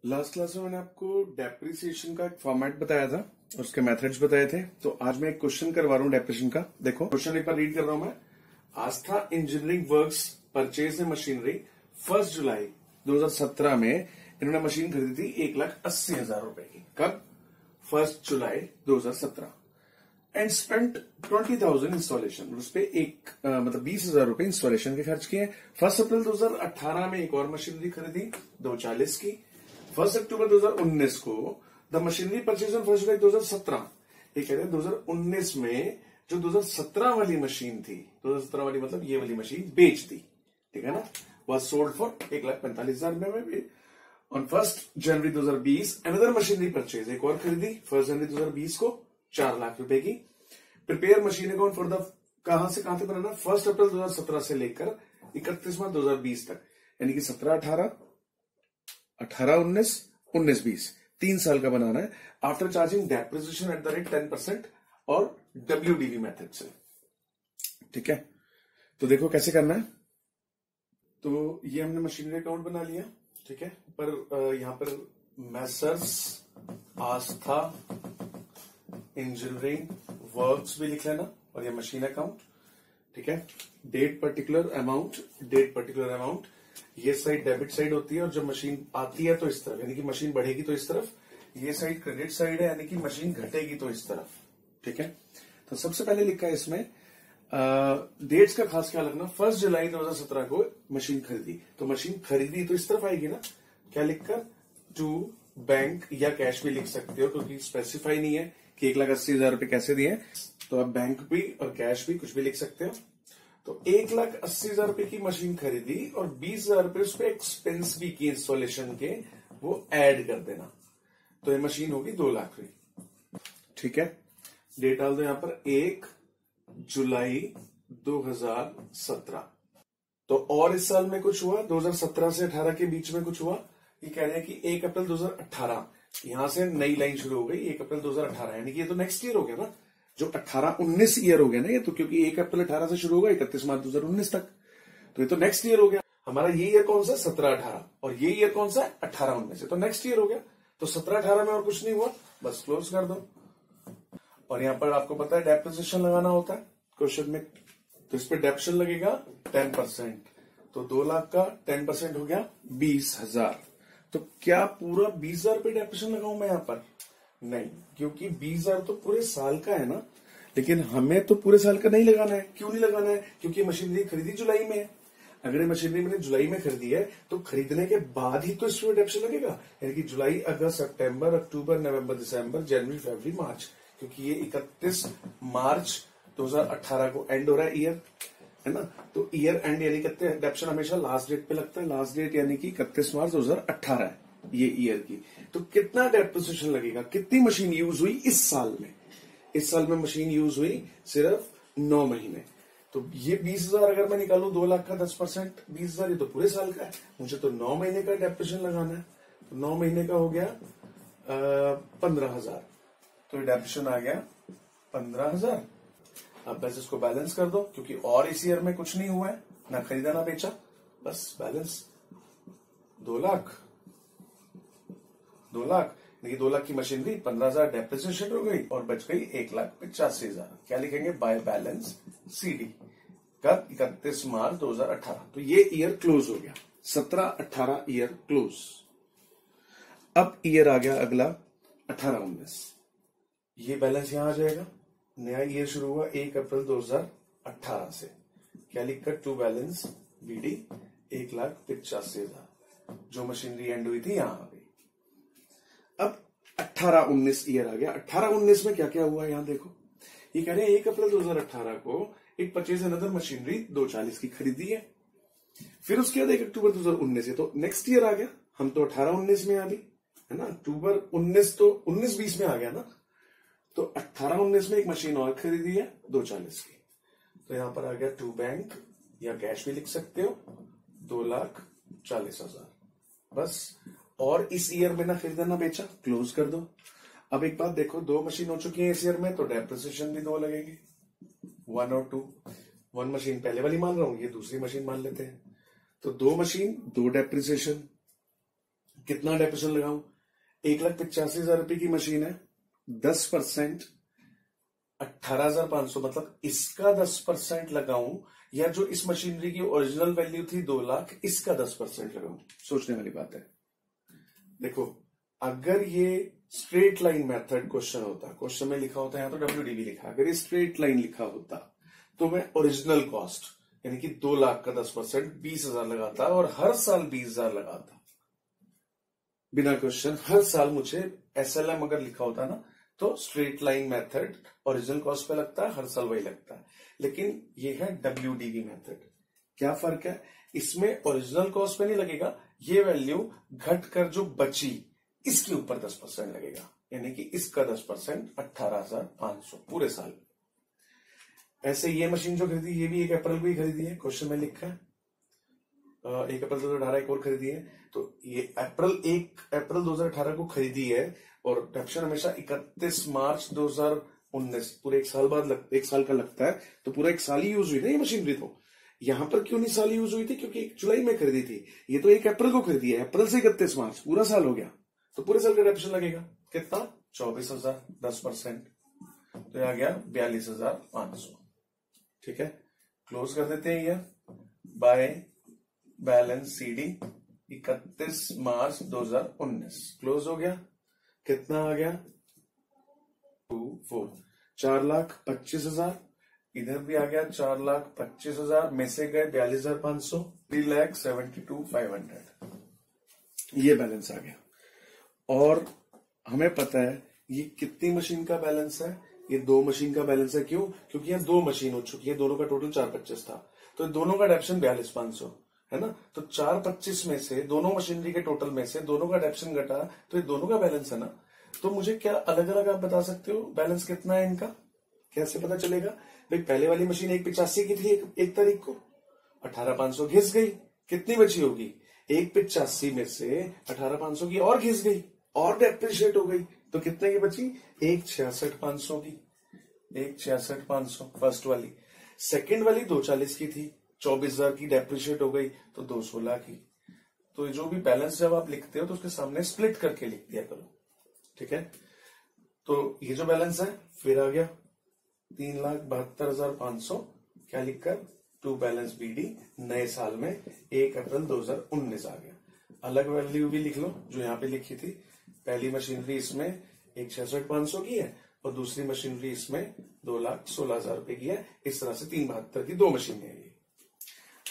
Last class में मैंने आपको डेप्रिसिएशन का एक फॉर्मेट बताया था और उसके मेथड्स बताए थे। तो आज मैं एक क्वेश्चन करवा रहा हूँ डेप्रिसिएशन का। देखो क्वेश्चन एक बार रीड कर रहा हूं मैं। आस्था इंजीनियरिंग वर्क्स परचेज मशीनरी 1 जुलाई 2017 में इन्होंने मशीन खरीदी थी 1,80,000 रुपए की। कब? 1 जुलाई 2017 एंड स्पेंट 20,000 इंस्टॉलेशन। उस पे मतलब 20,000 रुपए इंस्टॉलेशन के खर्च किए। 1 अप्रैल 2018 में एक और मशीनरी खरीदी 240 की। 1 अक्टूबर 2019 को द मशीनरी परचेज ऑन 1 जुलाई 2017। ये कह रहे हैं 2019 में जो 2017 वाली मशीन थी, 2017 वाली मतलब ये वाली मशीन बेच दी, ठीक है ना, वॉज सोल्ड फॉर 1,45,000 में। On 1 January 2020 another machinery purchase, एक और खरीदी 1 जनवरी 2020 को 4 लाख रुपए की। Prepare machine account for the कहां से कहां तक बनाना? 1 अप्रैल 2017 से लेकर 31 मार्च 2020 तक, यानी कि 17-18, 18-19, 19-20, 3 साल का बनाना है। After charging depreciation at the rate 10% और WDV मेथड से, ठीक है। तो देखो कैसे करना है। तो ये हमने मशीनरी अकाउंट बना लिया, ठीक है। पर यहां पर मैसर्स आस्था इंजीनियरिंग वर्क्स भी लिख लेना और ये मशीन अकाउंट, ठीक है। डेट पर्टिकुलर अमाउंट, ये साइड डेबिट साइड होती है और जब मशीन आती है तो इस तरफ, यानी कि मशीन बढ़ेगी तो इस तरफ। ये साइड क्रेडिट साइड है, यानी कि मशीन घटेगी तो इस तरफ, ठीक है। तो सबसे पहले लिखा है इसमें डेट्स का खास ख्याल रखना। 1 जुलाई 2017 को मशीन खरीदी, तो मशीन खरीदी तो इस तरफ आएगी ना, क्या लिखकर? टू बैंक या कैश भी लिख सकते हो, क्योंकि स्पेसिफाई नहीं है कि 1,80,000 रुपए कैसे दिए। तो आप बैंक भी और कैश भी कुछ भी लिख सकते हो। तो 1,80,000 रुपए की मशीन खरीदी और 20,000 रुपए उस पर एक्सपेंस भी किए इंस्टॉलेशन के, वो ऐड कर देना। तो ये मशीन होगी 2 लाख रुपए, ठीक है। डेट डाल दो यहां पर 1 जुलाई 2017। तो और इस साल में कुछ हुआ? 2017 से 18 के बीच में कुछ हुआ? ये कह रहे हैं कि 1 अप्रैल 2018, यहां से नई लाइन शुरू हो गई 1 अप्रैल 2018, यानी कि ये तो नेक्स्ट ईयर हो गया ना, जो 18-19 ईयर हो गया ना ये तो, क्योंकि 1 अप्रैल 18 से शुरू होगा 31 मार्च 2019 तक, तो ये तो नेक्स्ट ईयर हो गया। हमारा ये ईयर कौन सा? 17-18, और ये ईयर कौन सा? 18-19, तो नेक्स्ट ईयर हो गया। तो 17-18 में और कुछ नहीं हुआ, बस क्लोज कर दो। और यहां पर आपको पता है डेप्रिसिएशन लगाना होता है क्वेश्चन में, तो इस पर डेप्रिसिएशन लगेगा 10%। तो 2 लाख का 10% हो गया 20,000। तो क्या पूरा 20,000 रुपये डेप्रिसिएशन लगाऊं मैं यहां पर? नहीं, क्योंकि 20,000 तो पूरे साल का है ना, लेकिन हमें तो पूरे साल का नहीं लगाना है। क्यों नहीं लगाना है? क्योंकि मशीनरी खरीदी जुलाई में है। अगर ये मशीनरी मैंने जुलाई में खरीदी है तो खरीदने के बाद ही तो इसमें डेप्रिसिएशन लगेगा, यानी कि जुलाई, अगस्त, सितंबर, अक्टूबर, नवंबर, दिसंबर, जनवरी, फरवरी, मार्च, क्योंकि ये 31 मार्च 2018 को एंड हो रहा है ईयर, है ना। तो ईयर एंड यानी कितने डेप्रिसिएशन हमेशा लास्ट डेट पे लगता है। लास्ट डेट यानी कि 31 मार्च 2018 है ये ईयर की। तो कितना डेप्रिसिएशन लगेगा? कितनी मशीन यूज हुई इस साल में? इस साल में मशीन यूज हुई सिर्फ 9 महीने। तो ये 20,000 अगर मैं निकालू 2 लाख का 10%, 20,000, ये तो पूरे साल का है। मुझे तो 9 महीने का डेप्रिसिएशन लगाना है, तो 9 महीने का हो गया 15,000। तो ये डेप्रिसिएशन आ गया 15,000। अब बस इसको बैलेंस कर दो, क्योंकि और इस ईयर में कुछ नहीं हुआ है, ना खरीदा ना बेचा, बस बैलेंस 2 लाख। 2 लाख, देखिए 2 लाख की मशीनरी, 15,000 डेप्रिसिएशन हो गई और बच गई 1,85,000। क्या लिखेंगे? By balance CD। कब? 31 मार्च 2018। तो ये ईयर क्लोज हो गया, 17-18 ईयर क्लोज। अब ईयर आ गया अगला 18-19, ये बैलेंस यहां आ जाएगा। नया ईयर शुरू हुआ 1 अप्रैल 2018 से, क्या लिखकर? To balance BD 1,85,000। जो मशीनरी एंड हुई थी यहां आ गई। अब 18-19 ईयर आ गया। 18-19 में क्या क्या हुआ यहां देखो। ये कह रहे हैं 1 अप्रैल 2018 को एक परचेज अनदर मशीनरी 240 की खरीदी है। फिर उसके बाद 1 अक्टूबर 2019 है, तो नेक्स्ट ईयर आ गया। हम तो 18-19 में आ गई, है ना। अक्टूबर 19 तो 19-20 में आ गया ना। तो 18-19 में एक मशीन और खरीदी है 240 की। तो यहां पर आ गया टू बैंक या कैश भी लिख सकते हो, 2,40,000 बस। और इस ईयर में ना खरीदा ना बेचा, क्लोज कर दो। अब एक बात देखो, 2 मशीन हो चुकी है इस ईयर में, तो डेप्रिसिएशन भी 2 लगेंगे, 1 और 2। 1 मशीन पहले वाली मान रहा हूं, ये दूसरी मशीन मान लेते हैं। तो 2 मशीन 2 डेप्रिसिएशन, कितना डेप्रिसिएशन लगाऊं? 1,85,000 रुपए की मशीन है, 10% 18,500, मतलब इसका 10% लगाऊं या जो इस मशीनरी की ओरिजिनल वैल्यू थी 2 लाख, इसका 10% लगाऊं? सोचने वाली बात है। देखो, अगर ये स्ट्रेट लाइन मेथड क्वेश्चन होता, क्वेश्चन में लिखा होता है यहाँ तो WDV लिखा, अगर ये स्ट्रेट लाइन लिखा होता तो मैं ओरिजिनल कॉस्ट यानी कि 2 लाख का 10% 20,000 लगाता और हर साल 20,000 लगाता बिना क्वेश्चन। हर साल मुझे SLM अगर लिखा होता ना तो straight line method original cost पे लगता है, हर साल वही लगता है। लेकिन ये है WDV मेथड। क्या फर्क है? इसमें ओरिजिनल कॉस्ट पे नहीं लगेगा, ये वैल्यू घटकर जो बची इसके ऊपर 10% लगेगा, यानी कि इसका 10% 18,500 पूरे साल। ऐसे ये मशीन जो खरीदी ये भी 1 अप्रैल को ही खरीदी है, क्वेश्चन में लिखा है 1 अप्रैल 2018 एक और खरीदी है, तो ये 1 अप्रैल 2018 को खरीदी है और डेप्रिसिएशन हमेशा 31 मार्च 2019 पूरे 1 साल बाद 1 साल का लगता है, तो पूरा 1 साल ही यूज हुई ना ये मशीनरी। तो यहां पर क्यों नहीं साल यूज हुई थी? क्योंकि 1 जुलाई में खरीदी थी, ये तो 1 अप्रैल को खरीदी है, अप्रैल से 31 मार्च पूरा साल हो गया, तो पूरे साल का डेप्रिसिएशन लगेगा कितना? 24,000, 10%, तो ये आ गया 42,500। ठीक है, क्लोज कर देते हैं। ये by balance CD 31 March 2019 close हो गया। कितना आ गया? 4,25,000। इधर भी आ गया 4,25,000 में से गए 42,500, 3,72,500 ये बैलेंस आ गया। और हमें पता है ये कितनी मशीन का बैलेंस है? ये 2 मशीन का बैलेंस है। क्यों? क्योंकि यहाँ 2 मशीन हो चुकी है, दोनों का टोटल 4,25 था, तो दोनों का डेप्रिसिएशन 42,500 है ना। तो 4,25 में से दोनों मशीनरी के टोटल में से दोनों का डेप्रिसिएशन घटा, तो ये दोनों का बैलेंस है ना। तो मुझे क्या अलग अलग आप बता सकते हो बैलेंस कितना है इनका? कैसे पता चलेगा? भाई पहले वाली मशीन 1,85 की थी 1 तारीख को, 18,500 घिस गई, कितनी बची होगी? 1,85 में से 18,500 की और घिस गई और डेप्रिशिएट हो गई, तो कितने की बची? 1,66,500 की, 1,66,500 फर्स्ट वाली। सेकंड वाली 2,40 की थी, 24,000 की डेप्रिशिएट हो गई, तो 2,16 की। तो जो भी बैलेंस जब आप लिखते हो तो उसके सामने स्प्लिट करके लिख दिया करो। ठीक है, तो ये जो बैलेंस है फिर आ गया 3,72,500, क्या लिखकर? टू बैलेंस BD नए साल में 1 अप्रैल 2019 आ गया। अलग वैल्यू भी लिख लो जो यहाँ पे लिखी थी। पहली मशीनरी इसमें 1,66,500 की है और दूसरी मशीनरी इसमें 2,16,000 रुपए की है। इस तरह से 3,72 की 2 मशीनें हैं।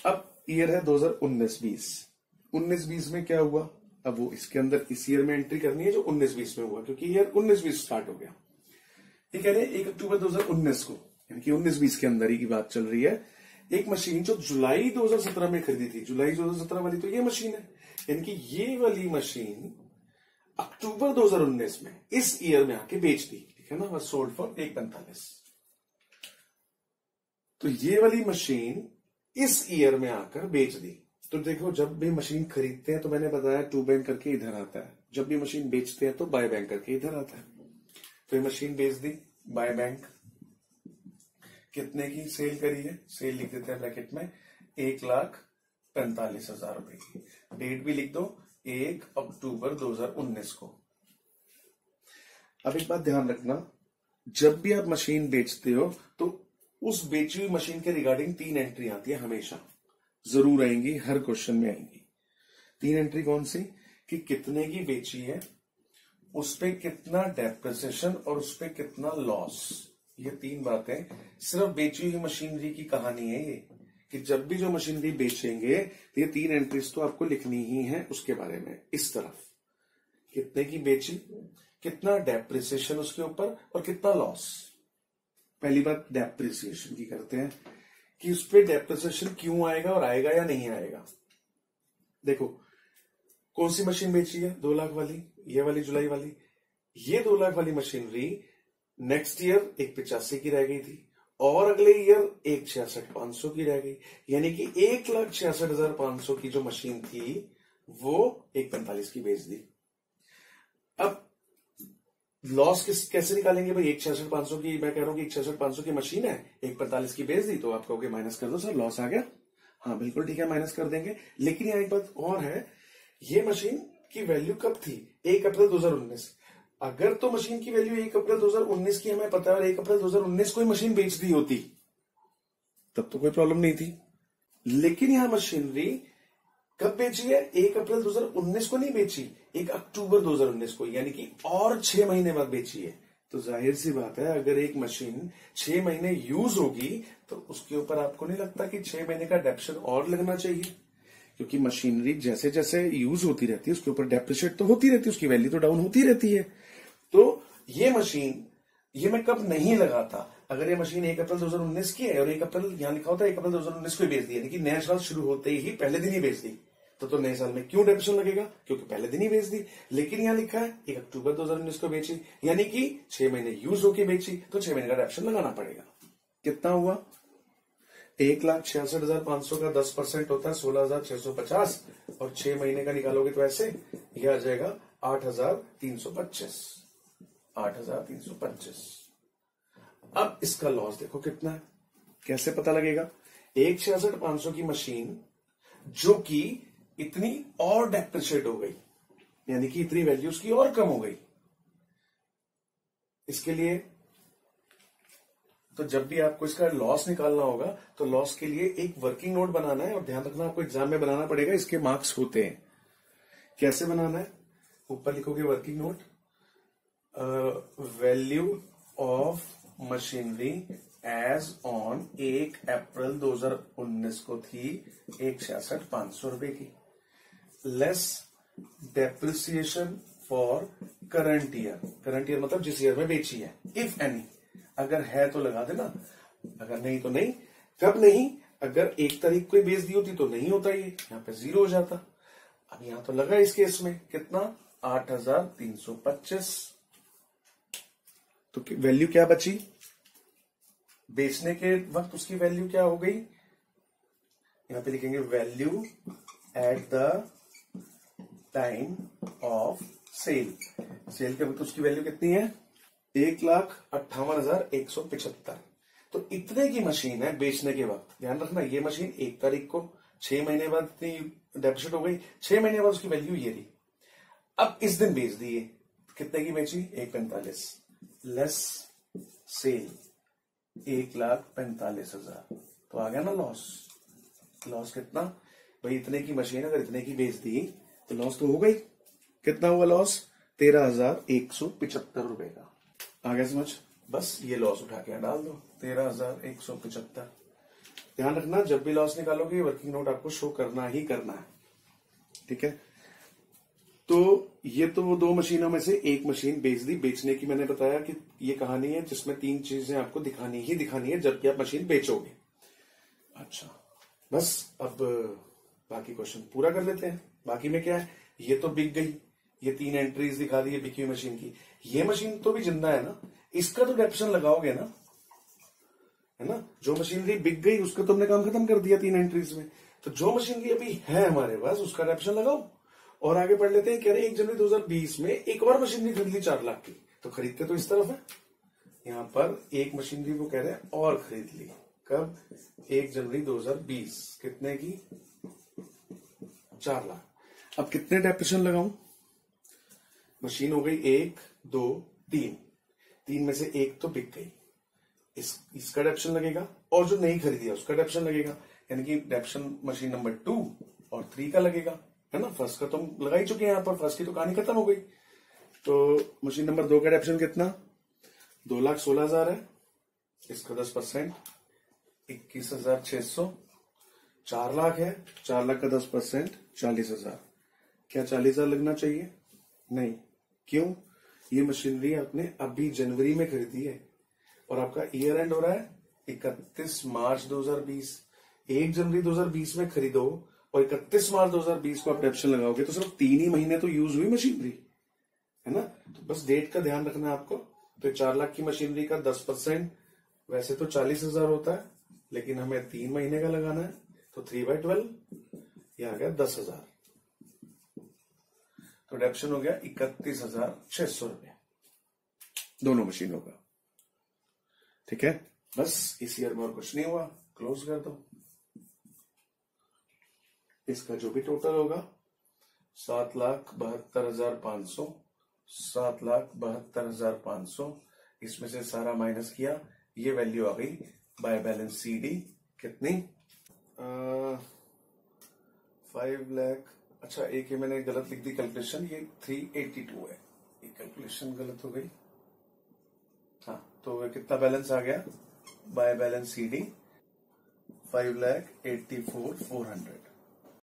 अब ईयर है 2019-20। 19-20 में क्या हुआ? अब वो इसके अंदर इस ईयर में एंट्री करनी है जो 19-20 में हुआ, क्योंकि ईयर 19-20 स्टार्ट हो गया। ये कह रहे हैं 1 अक्टूबर 2019 को, यानी कि 19-20 के अंदर ही की बात चल रही है। एक मशीन जो जुलाई 2017 में खरीदी थी, जुलाई 2017 वाली तो ये मशीन है, यानी कि ये वाली मशीन अक्टूबर 2019 में इस ईयर में आके बेच दी, ठीक है ना, वह सोल्ड फॉर 1,45। तो ये वाली मशीन इस ईयर में आकर बेच दी। तो देखो, जब भी मशीन खरीदते हैं तो मैंने बताया टू बैंक करके इधर आता है, जब भी मशीन बेचते हैं तो बाय बैंक करके इधर आता है। तो ये मशीन बेच दी बाय बैंक। कितने की सेल करी है? सेल लिख देते हैं ब्रैकेट में 1,45,000 रुपए की। डेट भी लिख दो 1 अक्टूबर 2019 को। अब एक बात ध्यान रखना, जब भी आप मशीन बेचते हो तो उस बेची हुई मशीन के रिगार्डिंग 3 एंट्री आती है, हमेशा जरूर आएंगी, हर क्वेश्चन में आएंगी। 3 एंट्री कौन सी? कि कितने की बेची है, उस पे कितना डेप्रिसिएशन और उस पे कितना लॉस। ये 3 बातें सिर्फ बेची हुई मशीनरी की कहानी है ये, कि जब भी जो मशीनरी बेचेंगे तो ये 3 एंट्रीज तो आपको लिखनी ही है उसके बारे में। इस तरफ कितने की बेची, कितना डेप्रिसिएशन उसके ऊपर और कितना लॉस। पहली बात डेप्रिसिएशन की करते हैं कि उस पर डेप्रिसिएशन क्यों आएगा और आएगा या नहीं आएगा। देखो, कौन सी मशीन बेची है? 2 लाख वाली, ये वाली जुलाई वाली। ये 2 लाख वाली मशीनरी नेक्स्ट ईयर 1,85 की रह गई थी और अगले ईयर 1,66,500 की रह गई, यानी कि 1,66,500 की जो मशीन थी वो 1,45 की बेच दी। अब लॉस कैसे निकालेंगे भाई? 1,66,500 की, मैं कह रहा हूं कि 1,66,500 की मशीन है, 1,45 की बेच दी, तो आप कहोगे माइनस कर दो सर, लॉस आ गया। हाँ बिल्कुल ठीक है, माइनस कर देंगे। लेकिन यहाँ एक बात और है, ये मशीन की वैल्यू कब थी? 1 अप्रैल 2019। अगर तो मशीन की वैल्यू 1 अप्रैल 2019 की हमें पता है और 1 अप्रैल 2019 कोई मशीन बेच दी होती तब तो कोई प्रॉब्लम नहीं थी। लेकिन यहां मशीनरी कब बेची है? 1 अप्रैल 2019 को नहीं बेची, 1 अक्टूबर 2019 को, यानी कि और 6 महीने बाद बेची है। तो जाहिर सी बात है, अगर एक मशीन 6 महीने यूज होगी तो उसके ऊपर आपको नहीं लगता कि 6 महीने का डेप्रिसिएट और लगना चाहिए? क्योंकि मशीनरी जैसे जैसे यूज होती रहती है उसके ऊपर डेप्रिसिएट तो होती रहती है, उसकी वैल्यू तो डाउन होती रहती है। तो ये मशीन, ये मैं कब नहीं लगाता? अगर ये मशीन 1 अप्रैल 2019 की है और 1 अप्रैल यहां लिखा होता है 1 अप्रैल 2019 को ही बेच दी, यानी कि नया साल शुरू होते ही पहले दिन ही बेच दी, तो नए साल में क्यों डेप्रिसिएशन लगेगा? क्योंकि पहले दिन ही बेच दी। लेकिन यहां लिखा है 1 अक्टूबर 2019 को बेची, यानी कि 6 महीने यूज होके बेची, तो 6 महीने का डेप्रिसिएशन लगाना पड़ेगा। कितना हुआ? 1,66,500 का 10% होता है 16,650 और 6 महीने का निकालोगे तो ऐसे ये आ जाएगा 8,325। 8,325। अब इसका लॉस देखो कितना है, कैसे पता लगेगा? 1,66,500 की मशीन जो कि इतनी और डेप्रिशिएट हो गई, यानी कि इतनी वैल्यू उसकी और कम हो गई। इसके लिए तो जब भी आपको इसका लॉस निकालना होगा तो लॉस के लिए एक वर्किंग नोट बनाना है, और ध्यान रखना आपको एग्जाम में बनाना पड़ेगा, इसके मार्क्स होते हैं। कैसे बनाना है? ऊपर लिखोगे working note, value of machinery as on 1 April 2019 को थी 1,66,500 रुपए की, less depreciation for current year. Current year मतलब जिस ईयर में बेची है, इफ एनी। अगर है तो लगा देना, अगर नहीं तो नहीं। कब नहीं? अगर 1 तारीख को ही बेच दी होती तो नहीं होता, ये यहां पे 0 हो जाता। अब यहां तो लगा इस केस में कितना? 8,325। तो वैल्यू क्या बची? बेचने के वक्त उसकी वैल्यू क्या हो गई? यहां पे लिखेंगे value at the time of sale. Sale के वक्त उसकी वैल्यू कितनी है? 1,58,175। तो इतने की मशीन है बेचने के वक्त। ध्यान रखना, ये मशीन 1 तारीख को 6 महीने बाद इतनी डेप्रिसिएट हो गई, 6 महीने बाद उसकी वैल्यू ये रही। अब इस दिन बेच दी, कितने की बेची? 1,45 लेस सेल 1,45,000। तो आ गया ना लॉस। लॉस कितना भाई? इतने की मशीन अगर इतने की बेच दी तो लॉस तो हो गई। कितना हुआ लॉस? 13,175 रुपए का। आ गया समझ? बस ये लॉस उठा के डाल दो, 13,175। ध्यान रखना, जब भी लॉस निकालोगे वर्किंग नोट आपको शो करना ही करना है, ठीक है? तो ये तो वो 2 मशीनों में से एक मशीन बेच दी। बेचने की मैंने बताया कि ये कहानी है जिसमें 3 चीजें आपको दिखानी ही दिखानी है जबकि आप मशीन बेचोगे। अच्छा, बस अब बाकी क्वेश्चन पूरा कर लेते हैं। बाकी में क्या है? ये तो बिक गई, ये 3 एंट्रीज दिखा दी है बिकी हुई मशीन की। ये मशीन तो भी जिंदा है ना, इसका तो डेप्रिसिएशन लगाओगे ना, है ना? जो मशीनरी बिक गई उसका तो हमने काम खत्म कर दिया 3 एंट्रीज में। तो जो मशीनरी अभी है हमारे पास उसका डेप्रिसिएशन लगाओ। और आगे बढ़ लेते हैं। कह रहे 1 जनवरी 2020 में एक और मशीनरी खरीद ली 4 लाख की। तो खरीदते तो इस तरफ है, यहां पर एक मशीनरी को कह रहे हैं और खरीद ली। कब? 1 जनवरी 2020। कितने की? 4 लाख। अब कितने डेप्रिसिएशन लगाऊं? मशीन हो गई 1, 2, 3। 3 में से एक तो बिक गई, इसका डेप्रिसिएशन लगेगा, और जो नहीं खरीदी उसका डेप्रिसिएशन लगेगा। यानी कि डेप्रिसिएशन मशीन नंबर 2 और 3 का लगेगा, है ना? फर्स्ट का तो हम लगा ही चुके हैं, यहां पर फर्स्ट की तो कहानी खत्म हो गई। तो मशीन नंबर 2 का डेप्रिसिएशन कितना? 2,16,000 है, इसका 10% 21,600। 4 लाख है, 4 लाख का 10% 40,000। क्या 40,000 लगना चाहिए? नहीं। क्यों? ये मशीनरी आपने अभी जनवरी में खरीदी है और आपका ईयर एंड हो रहा है 31 मार्च 2020। 1 जनवरी 2020 में खरीदो और 31 मार्च 2020 को आप डेप्रिसिएशन लगाओगे तो सिर्फ 3 ही महीने तो यूज हुई मशीनरी, है ना? तो बस डेट का ध्यान रखना है आपको। तो 4 लाख की मशीनरी का 10% वैसे तो 40,000 होता है, लेकिन हमें 3 महीने का लगाना है, तो 3/12 ये आ गया 10,000। तो डेप्रिसिएशन हो गया 31,600 रुपए दोनों मशीनों का। ठीक है, बस इस ईयर में और कुछ नहीं हुआ, क्लोज कर दो। इसका जो भी टोटल होगा 7,72,500, 7,72,500, इसमें से सारा माइनस किया, ये वैल्यू आ गई बाय बैलेंस CD कितनी 5 लाख। अच्छा एक ये मैंने गलत लिख दी कैलकुलेशन, ये 382 है, ये कैलकुलेशन गलत हो गई। हाँ तो कितना बैलेंस आ गया बाय बैलेंस CD 5,84,400।